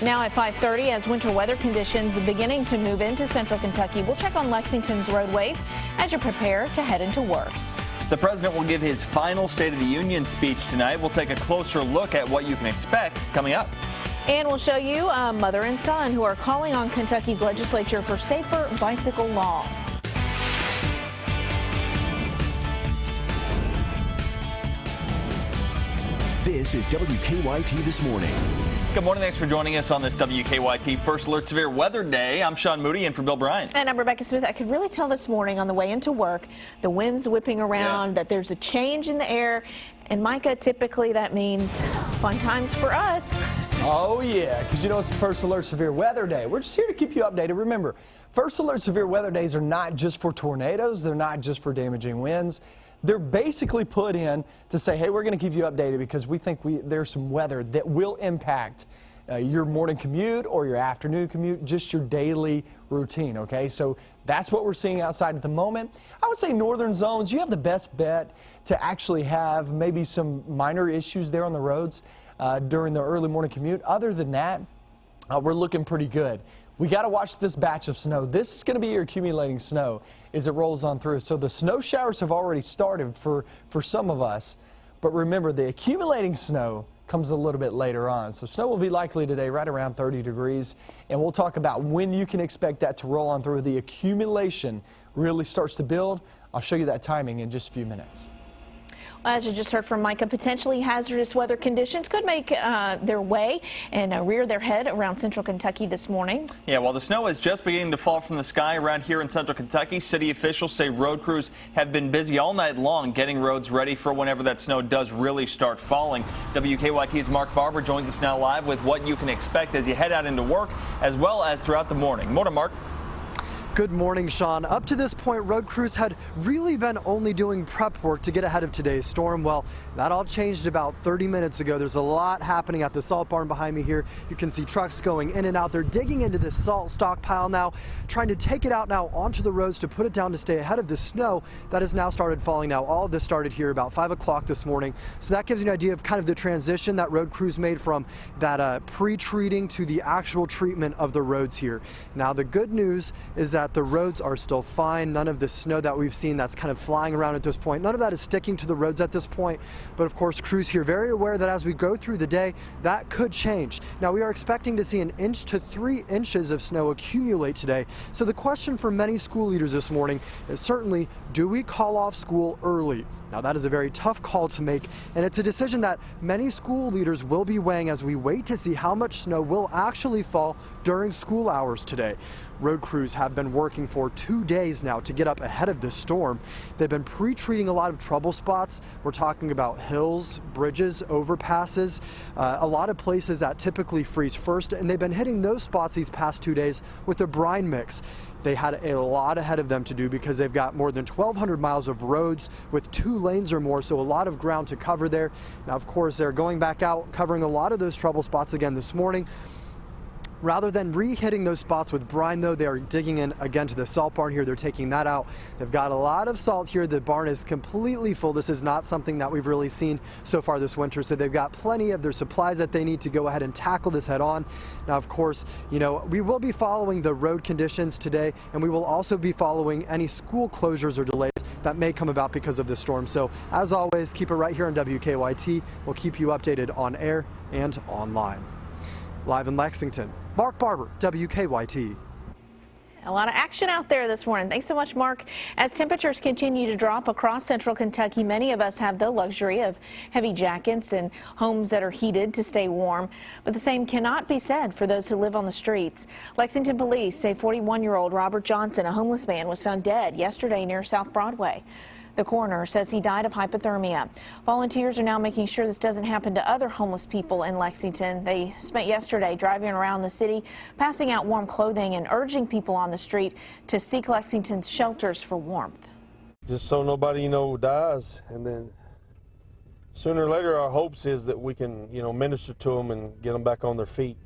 Now at 5:30, as winter weather conditions beginning to move into central Kentucky, we'll check on Lexington's roadways as you prepare to head into work. The president will give his final State of the Union speech tonight. We'll take a closer look at what you can expect coming up. And we'll show you a mother and son who are calling on Kentucky's legislature for safer bicycle laws. This is WKYT This Morning. Good morning. Thanks for joining us on this WKYT First Alert Severe Weather Day. I'm Sean Moody in for Bill Bryant. And I'm Rebecca Smith. I could really tell this morning on the way into work, the wind's whipping around, that there's a change in the air. And Micah, typically that means fun times for us. Oh yeah, because you know it's the First Alert Severe Weather Day. We're just here to keep you updated. Remember, First Alert Severe Weather Days are not just for tornadoes. They're not just for damaging winds. They're basically put in to say, hey, we're going to keep you updated because we think there's some weather that will impact your morning commute or your afternoon commute, just your daily routine, okay? So that's what we're seeing outside at the moment. I would say northern zones, you have the best bet to actually have maybe some minor issues there on the roads during the early morning commute. Other than that, we're looking pretty good. We got to watch this batch of snow. This is going to be your accumulating snow as it rolls on through. So the snow showers have already started for some of us. But remember, the accumulating snow comes a little bit later on. So snow will be likely today right around 30 degrees. And we'll talk about when you can expect that to roll on through. The accumulation really starts to build. I'll show you that timing in just a few minutes. As you just heard from Micah, potentially hazardous weather conditions could make their way and rear their head around central Kentucky this morning. Yeah, while the snow is just beginning to fall from the sky around here in central Kentucky, city officials say road crews have been busy all night long getting roads ready for whenever that snow does really start falling. WKYT's Mark Barber joins us now live with what you can expect as you head out into work as well as throughout the morning. Morning, Mark. Good morning, Sean. Up to this point, road crews had really been only doing prep work to get ahead of today's storm. Well, that all changed about 30 minutes ago. There's a lot happening at the salt barn behind me here. You can see trucks going in and out. They're digging into this salt stockpile now, trying to take it out now onto the roads to put it down to stay ahead of the snow that has now started falling now. All of this started here about 5 o'clock this morning. So that gives you an idea of kind of the transition that road crews made from that pre-treating to the actual treatment of the roads here. Now, the good news is that the roads are still fine. None of the snow that we've seen that's kind of flying around at this point, none of that is sticking to the roads at this point. But of course, crews here very aware that as we go through the day, that could change. Now, we are expecting to see 1 inch to 3 inches of snow accumulate today. So the question for many school leaders this morning is certainly, do we call off school early? Now, that is a very tough call to make, and it's a decision that many school leaders will be weighing as we wait to see how much snow will actually fall during school hours today. Road crews have been working for 2 days now to get up ahead of this storm. They've been pre-treating a lot of trouble spots. We're talking about hills, bridges, overpasses, a lot of places that typically freeze first, and they've been hitting those spots these past 2 days with a brine mix. They had a lot ahead of them to do because they've got more than 1,200 miles of roads with 2 lanes or more, so a lot of ground to cover there. Now, of course, they're going back out, covering a lot of those trouble spots again this morning. Rather than re-hitting those spots with brine, though, they are digging in again to the salt barn here. They're taking that out. They've got a lot of salt here. The barn is completely full. This is not something that we've really seen so far this winter, so they've got plenty of their supplies that they need to go ahead and tackle this head on. Now, of course, you know, we will be following the road conditions today, and we will also be following any school closures or delays that may come about because of the storm. So, as always, keep it right here on WKYT. We'll keep you updated on air and online. Live in Lexington, Mark Barber, WKYT. A lot of action out there this morning. Thanks so much, Mark. As temperatures continue to drop across central Kentucky, many of us have the luxury of heavy jackets and homes that are heated to stay warm. But the same cannot be said for those who live on the streets. Lexington police say 41-year-old Robert Johnson, a homeless man, was found dead yesterday near South Broadway. The coroner says he died of hypothermia. Volunteers are now making sure this doesn't happen to other homeless people in Lexington. They spent yesterday driving around the city, passing out warm clothing and urging people on the street to seek Lexington's shelters for warmth. Just so nobody, dies, and then sooner or later our hopes is that we can, minister to them and get them back on their feet.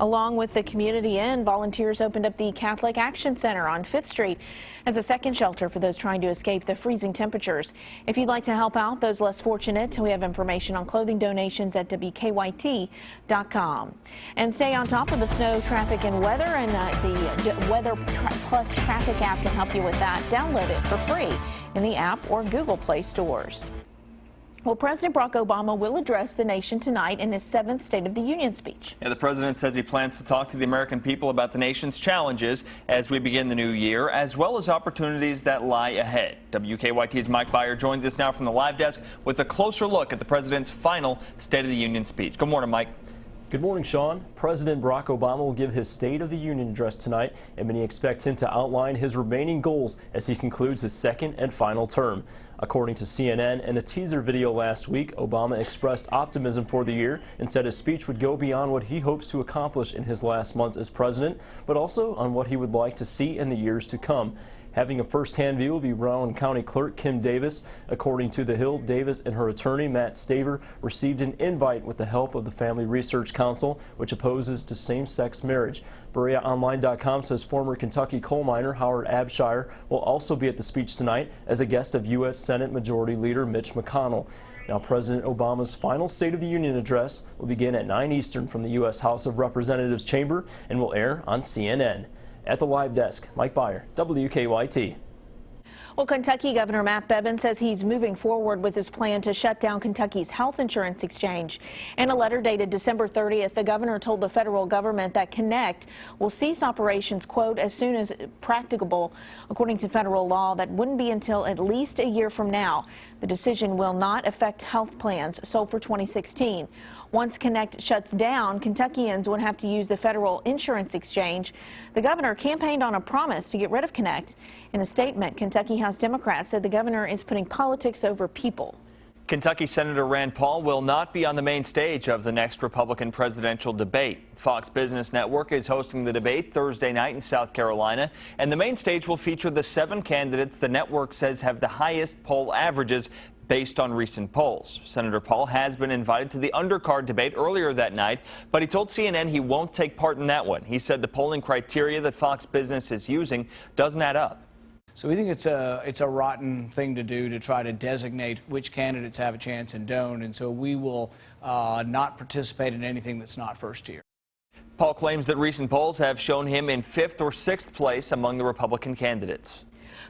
Along with the Community Inn, volunteers opened up the Catholic Action Center on 5th Street as a second shelter for those trying to escape the freezing temperatures. If you'd like to help out those less fortunate, we have information on clothing donations at WKYT.com. And stay on top of the snow, traffic, and weather, and the Weather Plus Traffic app can help you with that. Download it for free in the app or Google Play stores. Well, President Barack Obama will address the nation tonight in his 7th State of the Union speech. Yeah, the president says he plans to talk to the American people about the nation's challenges as we begin the new year, as well as opportunities that lie ahead. WKYT's Mike Byer joins us now from the live desk with a closer look at the president's final State of the Union speech. Good morning, Mike. Good morning, Sean. President Barack Obama will give his State of the Union address tonight, and many expect him to outline his remaining goals as he concludes his second and final term. According to CNN, in a teaser video last week, Obama expressed optimism for the year and said his speech would go beyond what he hopes to accomplish in his last months as president, but also on what he would like to see in the years to come. Having a first-hand view will be Rowan County Clerk Kim Davis. According to The Hill, Davis and her attorney, Matt Staver, received an invite with the help of the Family Research Council, which opposes to same-sex marriage. BereaOnline.com says former Kentucky coal miner Howard Abshire will also be at the speech tonight as a guest of U.S. Senate Majority Leader Mitch McConnell. Now, President Obama's final State of the Union address will begin at 9 Eastern from the U.S. House of Representatives chamber and will air on CNN. At the live desk, Mike Byer, WKYT. Well, Kentucky Governor Matt Bevin says he's moving forward with his plan to shut down Kentucky's health insurance exchange. In a letter dated December 30th, the governor told the federal government that Kynect will cease operations, quote, as soon as practicable. According to federal law, that wouldn't be until at least a year from now. The decision will not affect health plans sold for 2016. Once Kynect shuts down, Kentuckians would have to use the federal insurance exchange. The governor campaigned on a promise to get rid of Kynect. In a statement, Kentucky House Democrats said the governor is putting politics over people. Kentucky Senator Rand Paul will not be on the main stage of the next Republican presidential debate. Fox Business Network is hosting the debate Thursday night in South Carolina, and the main stage will feature the 7 candidates the network says have the highest poll averages based on recent polls. Senator Paul has been invited to the undercard debate earlier that night, but he told CNN he won't take part in that one. He said the polling criteria that Fox Business is using doesn't add up. So we think it's a rotten thing to do, to try to designate which candidates have a chance and don't, and so we will not participate in anything that's not first tier. Paul claims that recent polls have shown him in 5th or 6th place among the Republican candidates.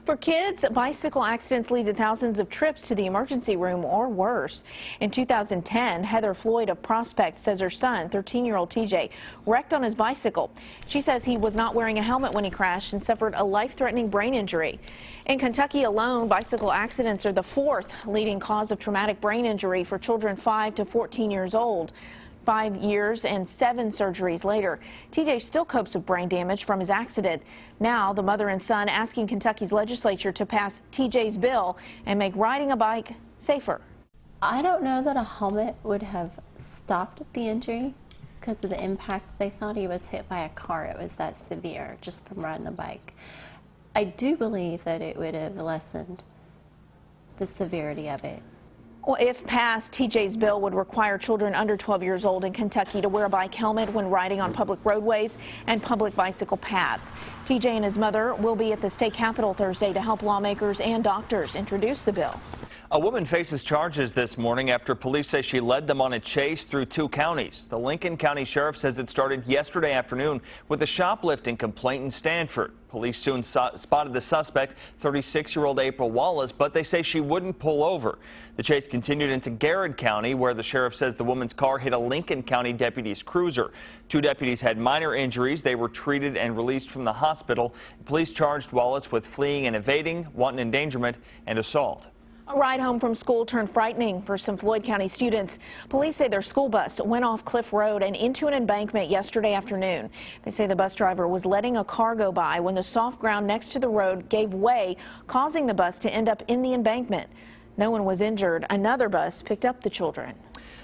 For kids, bicycle accidents lead to thousands of trips to the emergency room or worse. In 2010, Heather Floyd of Prospect says her son, 13-year-old TJ, wrecked on his bicycle. She says he was not wearing a helmet when he crashed and suffered a life-threatening brain injury. In Kentucky alone, bicycle accidents are the 4th leading cause of traumatic brain injury for children 5 to 14 years old. 5 years and 7 surgeries later, TJ still copes with brain damage from his accident. Now, the mother and son asking Kentucky's legislature to pass TJ's bill and make riding a bike safer. I don't know that a helmet would have stopped the injury because of the impact. They thought he was hit by a car. It was that severe just from riding the bike. I do believe that it would have lessened the severity of it. Well, if passed, TJ's bill would require children under 12 years old in Kentucky to wear a bike helmet when riding on public roadways and public bicycle paths. TJ and his mother will be at the state capitol Thursday to help lawmakers and doctors introduce the bill. A woman faces charges this morning after police say she led them on a chase through 2 counties. The Lincoln County Sheriff says it started yesterday afternoon with a shoplifting complaint in Stanford. Police soon spotted the suspect, 36-year-old April Wallace, but they say she wouldn't pull over. The chase continued into Garrett County, where the sheriff says the woman's car hit a Lincoln County deputy's cruiser. 2 deputies had minor injuries. They were treated and released from the hospital. Police charged Wallace with fleeing and evading, wanton endangerment, and assault. A ride home from school turned frightening for some Floyd County students. Police say their school bus went off Cliff Road and into an embankment yesterday afternoon. They say the bus driver was letting a car go by when the soft ground next to the road gave way, causing the bus to end up in the embankment. No one was injured. Another bus picked up the children.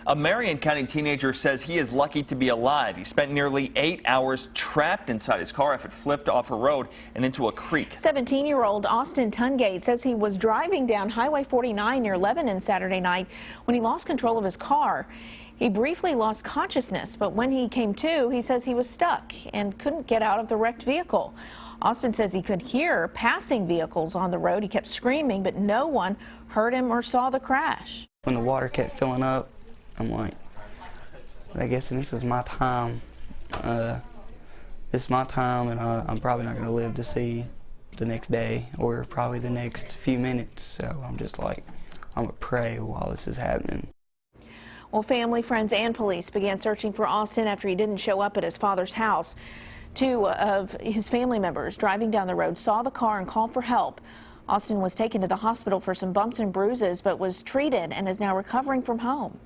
A Marion County teenager says he is lucky to be alive. He spent nearly 8 hours trapped inside his car after it flipped off a road and into a creek. 17-year-old Austin Tungate says he was driving down Highway 49 near Lebanon Saturday night when he lost control of his car. He briefly lost consciousness, but when he came to, he says he was stuck and couldn't get out of the wrecked vehicle. Austin says he could hear passing vehicles on the road. He kept screaming, but no one heard him or saw the crash. When the water kept filling up, I'm like, I guess this is my time. It's my time, and I'm probably not going to live to see the next day or probably the next few minutes. So I'm just like, I'm going to pray while this is happening. Well, family, friends, and police began searching for Austin after he didn't show up at his father's house. Two of his family members driving down the road saw the car and called for help. Austin was taken to the hospital for some bumps and bruises, but was treated and is now recovering from home.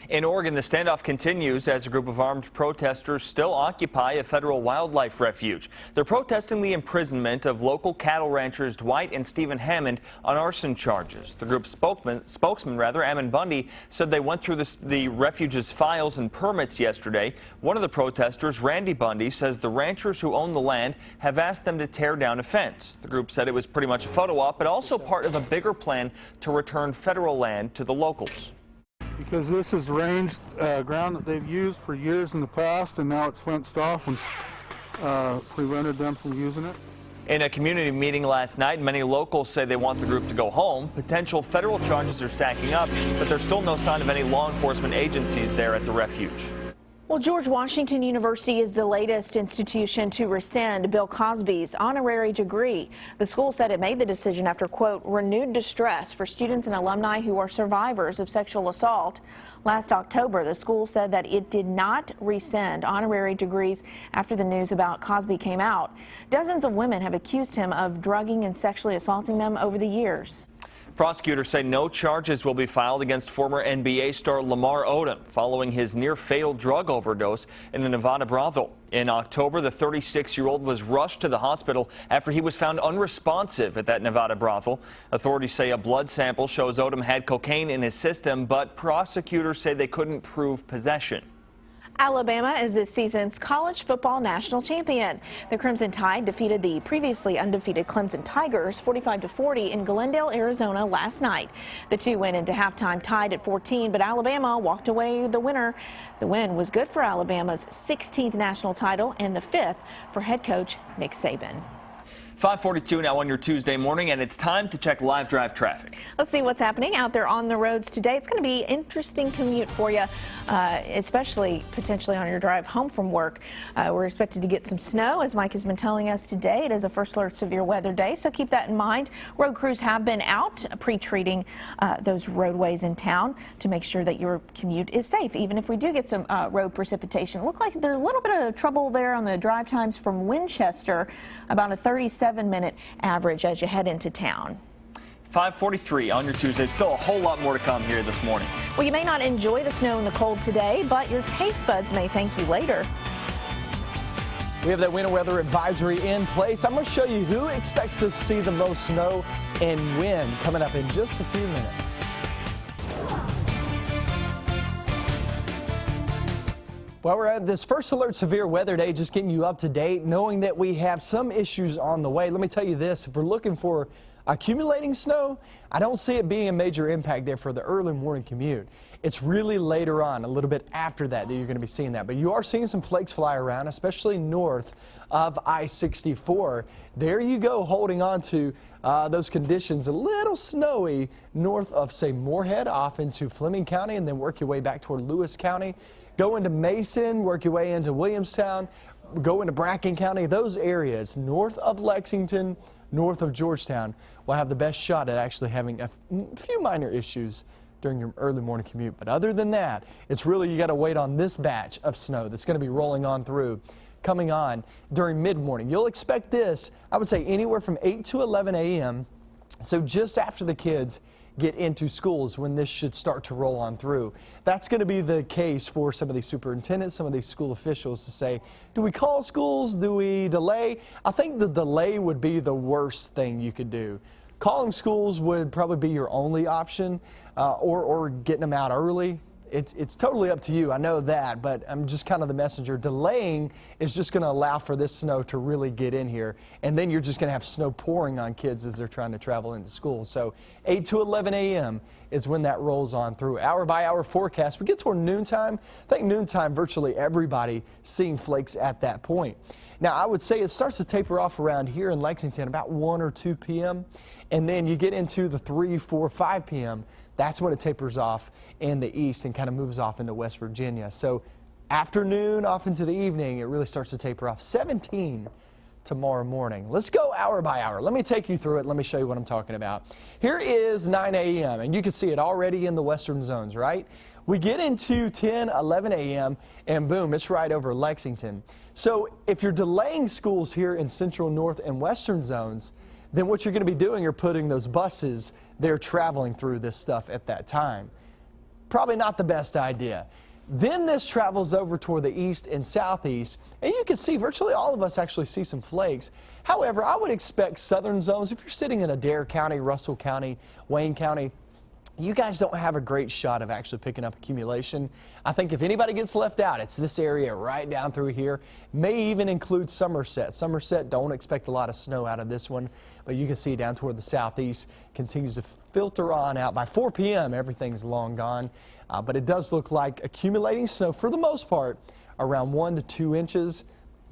In Oregon, the standoff continues as a group of armed protesters still occupy a federal wildlife refuge. They're protesting the imprisonment of local cattle ranchers Dwight and Stephen Hammond on arson charges. The group's spokesman, Ammon Bundy, said they went through the refuge's files and permits yesterday. One of the protesters, Randy Bundy, says the ranchers who own the land have asked them to tear down a fence. The group said it was pretty much a photo op, but also part of a bigger plan to return federal land to the locals. Because this is range ground that they've used for years in the past, and now it's fenced off and prevented them from using it. In a community meeting last night, many locals say they want the group to go home. Potential federal charges are stacking up, but there's still no sign of any law enforcement agencies there at the refuge. Well, George Washington University is the latest institution to rescind Bill Cosby's honorary degree. The school said it made the decision after, quote, renewed distress for students and alumni who are survivors of sexual assault. Last October, the school said that it did not rescind honorary degrees after the news about Cosby came out. Dozens of women have accused him of drugging and sexually assaulting them over the years. Prosecutors say no charges will be filed against former NBA star Lamar Odom following his near-fatal drug overdose in a Nevada brothel. In October, the 36-year-old was rushed to the hospital after he was found unresponsive at that Nevada brothel. Authorities say a blood sample shows Odom had cocaine in his system, but prosecutors say they couldn't prove possession. Alabama is this season's college football national champion. The Crimson Tide defeated the previously undefeated Clemson Tigers 45-40 in Glendale, Arizona last night. The two went into halftime tied at 14, but Alabama walked away the winner. The win was good for Alabama's 16th national title and the 5th for head coach Nick Saban. 5:42 now on your Tuesday morning, and it's time to check live drive traffic. Let's see what's happening out there on the roads today. It's going to be an interesting commute for you, especially potentially on your drive home from work. We're expected to get some snow, as Mike has been telling us today. It is a first alert severe weather day, so keep that in mind. Road crews have been out pre-treating those roadways in town to make sure that your commute is safe, even if we do get some road precipitation. Look like there's a little bit of trouble there on the drive times from Winchester, about a 37-minute average as you head into town. 5:43 on your Tuesday. Still a whole lot more to come here this morning. Well, you may not enjoy the snow and the cold today, but your taste buds may thank you later. We have that winter weather advisory in place. I'm going to show you who expects to see the most snow and when coming up in just a few minutes. Well, we're at this first alert severe weather day, just getting you up to date, knowing that we have some issues on the way. Let me tell you this, if we're looking for accumulating snow, I don't see it being a major impact there for the early morning commute. It's really later on, a little bit after that you're going to be seeing that. But you are seeing some flakes fly around, especially north of I-64. There you go, holding on to those conditions. A little snowy north of, say, Moorhead off into Fleming County, and then work your way back toward Lewis County. Go into Mason, work your way into Williamstown, go into Bracken County. Those areas north of Lexington, north of Georgetown will have the best shot at actually having a few minor issues during your early morning commute. But other than that, it's really, you got to wait on this batch of snow that's going to be rolling on through, coming on during mid-morning. You'll expect this, I would say, anywhere from 8 to 11 a.m. So just after the kids get into schools when this should start to roll on through. That's going to be the case for some of these superintendents, some of these school officials to say, do we call schools? Do we delay? I think the delay would be the worst thing you could do. Calling schools would probably be your only option, or getting them out early. It's totally up to you. I know that, but I'm just kind of the messenger. Delaying is just going to allow for this snow to really get in here, and then you're just going to have snow pouring on kids as they're trying to travel into school. So 8 to 11 a.m. is when that rolls on through. Hour by hour forecast. We get toward noontime. I think noontime, virtually everybody seeing flakes at that point. Now, I would say it starts to taper off around here in Lexington about 1 or 2 p.m., and then you get into the 3, 4, 5 p.m. That's when it tapers off in the east and kind of moves off into West Virginia. So afternoon off into the evening, it really starts to taper off. 17 tomorrow morning. Let's go hour by hour. Let me take you through it. Let me show you what I'm talking about. Here is 9 a.m. and you can see it already in the western zones, right? We get into 10, 11 a.m. and boom, it's right over Lexington. So if you're delaying schools here in central, north, and western zones, then what you're going to be doing, you're putting those buses there traveling through this stuff at that time. Probably not the best idea. Then this travels over toward the east and southeast, and you can see virtually all of us actually see some flakes. However, I would expect southern zones, if you're sitting in Adair County, Russell County, Wayne County, you guys don't have a great shot of actually picking up accumulation. I think if anybody gets left out, it's this area right down through here. May even include Somerset. Somerset, don't expect a lot of snow out of this one, but you can see down toward the southeast continues to filter on out. By 4 p.m., everything's long gone, but it does look like accumulating snow for the most part around 1 to 2 inches.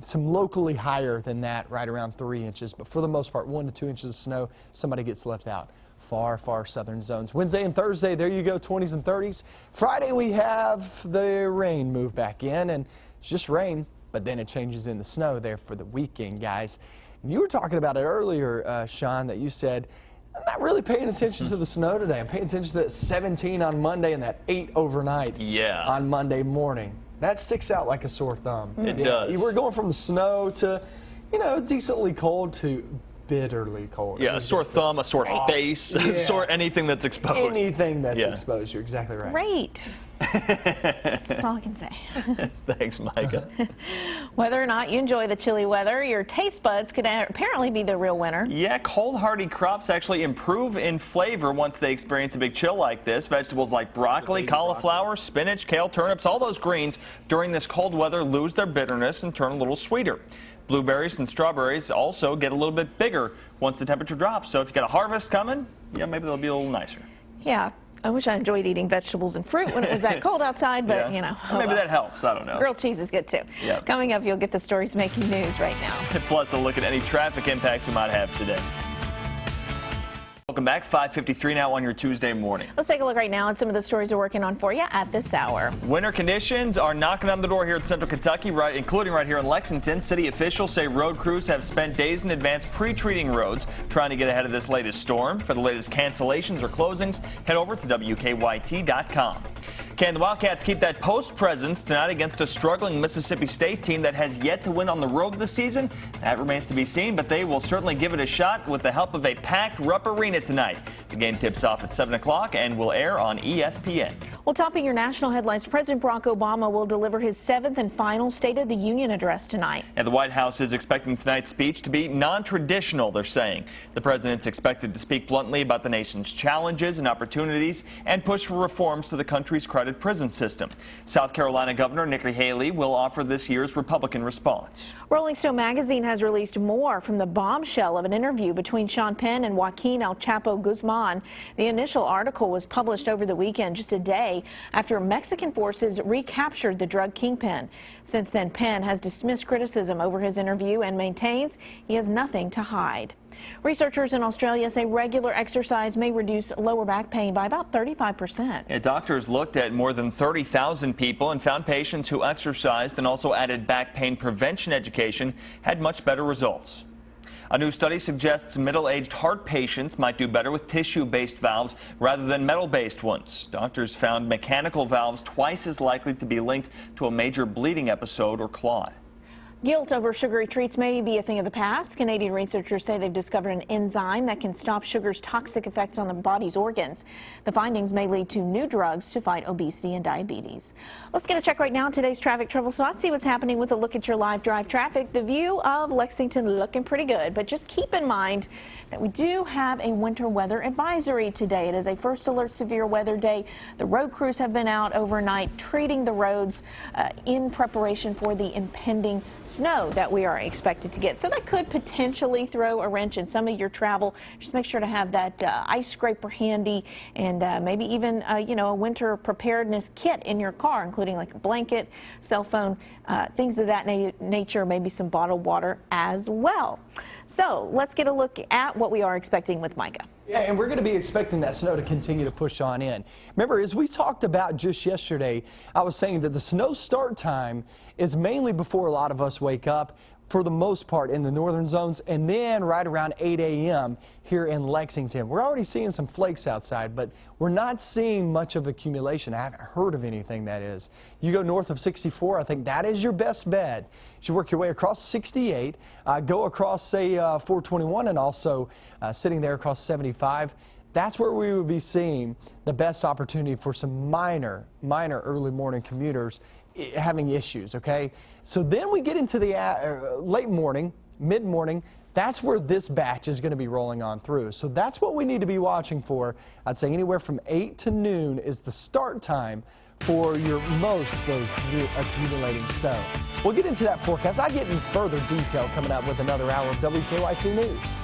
Some locally higher than that, right around 3 inches, but for the most part, 1 to 2 inches of snow. Somebody gets left out. Far, far southern zones. Wednesday and Thursday, there you go, 20s and 30s. Friday, we have the rain move back in, and it's just rain, but then it changes into snow there for the weekend, guys. And you were talking about it earlier, Sean, that you said, I'm not really paying attention to the snow today. I'm paying attention to that 17 on Monday and that 8 overnight on Monday morning. That sticks out like a sore thumb. It does. We're going from the snow to, you know, decently cold to bitterly cold. Yeah, a sore thumb, a sore face, sore anything that's exposed. Anything that's exposed. You're exactly right. Great. That's all I can say. Thanks, Micah. Whether or not you enjoy the chilly weather, your taste buds could apparently be the real winner. Yeah, cold hardy crops actually improve in flavor once they experience a big chill like this. Vegetables like broccoli, cauliflower, spinach, kale, turnips, all those greens during this cold weather lose their bitterness and turn a little sweeter. Blueberries and strawberries also get a little bit bigger once the temperature drops. So if you got a harvest coming, yeah, maybe they'll be a little nicer. Yeah. I wish I enjoyed eating vegetables and fruit when it was that cold outside, but you know. Maybe that helps. I don't know. Grilled cheese is good too. Yep. Coming up, you'll get the stories making news right now. Plus, a look at any traffic impacts we might have today. Welcome back. 5:53 now on your Tuesday morning. Let's take a look right now at some of the stories we're working on for you at this hour. Winter conditions are knocking on the door here in central Kentucky, including right here in Lexington. City officials say road crews have spent days in advance pre-treating roads, trying to get ahead of this latest storm. For the latest cancellations or closings, head over to WKYT.com. Can the Wildcats keep that post presence tonight against a struggling Mississippi State team that has yet to win on the road this season? That remains to be seen, but they will certainly give it a shot with the help of a packed Rupp Arena tonight. The game tips off at 7 o'clock and will air on ESPN. Well, topping your national headlines, President Barack Obama will deliver his 7th and final State of the Union address tonight. And the White House is expecting tonight's speech to be non-traditional, they're saying. The president's expected to speak bluntly about the nation's challenges and opportunities and push for reforms to the country's crowded prison system. South Carolina Governor Nikki Haley will offer this year's Republican response. Rolling Stone magazine has released more from the bombshell of an interview between Sean Penn and Joaquin El Chapo Guzman. The initial article was published over the weekend, just a day after Mexican forces recaptured the drug kingpin. Since then, Penn has dismissed criticism over his interview and maintains he has nothing to hide. Researchers in Australia say regular exercise may reduce lower back pain by about 35%. Yeah, doctors looked at more than 30,000 people and found patients who exercised and also added back pain prevention education had much better results. A new study suggests middle-aged heart patients might do better with tissue-based valves rather than metal-based ones. Doctors found mechanical valves twice as likely to be linked to a major bleeding episode or clot. Guilt over sugary treats may be a thing of the past. Canadian researchers say they've discovered an enzyme that can stop sugar's toxic effects on the body's organs. The findings may lead to new drugs to fight obesity and diabetes. Let's get a check right now on today's traffic travel spot. See what's happening with a look at your live drive traffic. The view of Lexington looking pretty good, but just keep in mind that we do have a winter weather advisory today. It is a first alert severe weather day. The road crews have been out overnight treating the roads in preparation for the impending snow that we are expected to get. So that could potentially throw a wrench in some of your travel. Just make sure to have that ice scraper handy, and maybe even a winter preparedness kit in your car, including like a blanket, cell phone, things of that nature, maybe some bottled water as well. So let's get a look at what we are expecting with Micah. Yeah, and we're going to be expecting that snow to continue to push on in. Remember, as we talked about just yesterday, I was saying that the snow start time is mainly before a lot of us wake up, for the most part in the northern zones, and then right around 8 a.m. here in Lexington. We're already seeing some flakes outside, but we're not seeing much of accumulation. I haven't heard of anything, that is. You go north of 64, I think that is your best bet. You work your way across 68, go across, say, 421, and also sitting there across 75. That's where we would be seeing the best opportunity for some minor early morning commuters having issues, okay? So then we get into the late morning, mid-morning. That's where this batch is going to be rolling on through. So that's what we need to be watching for. I'd say anywhere from 8 to noon is the start time for your most of your accumulating snow. We'll get into that forecast. I'll get in further detail coming up with another hour of WKYT News.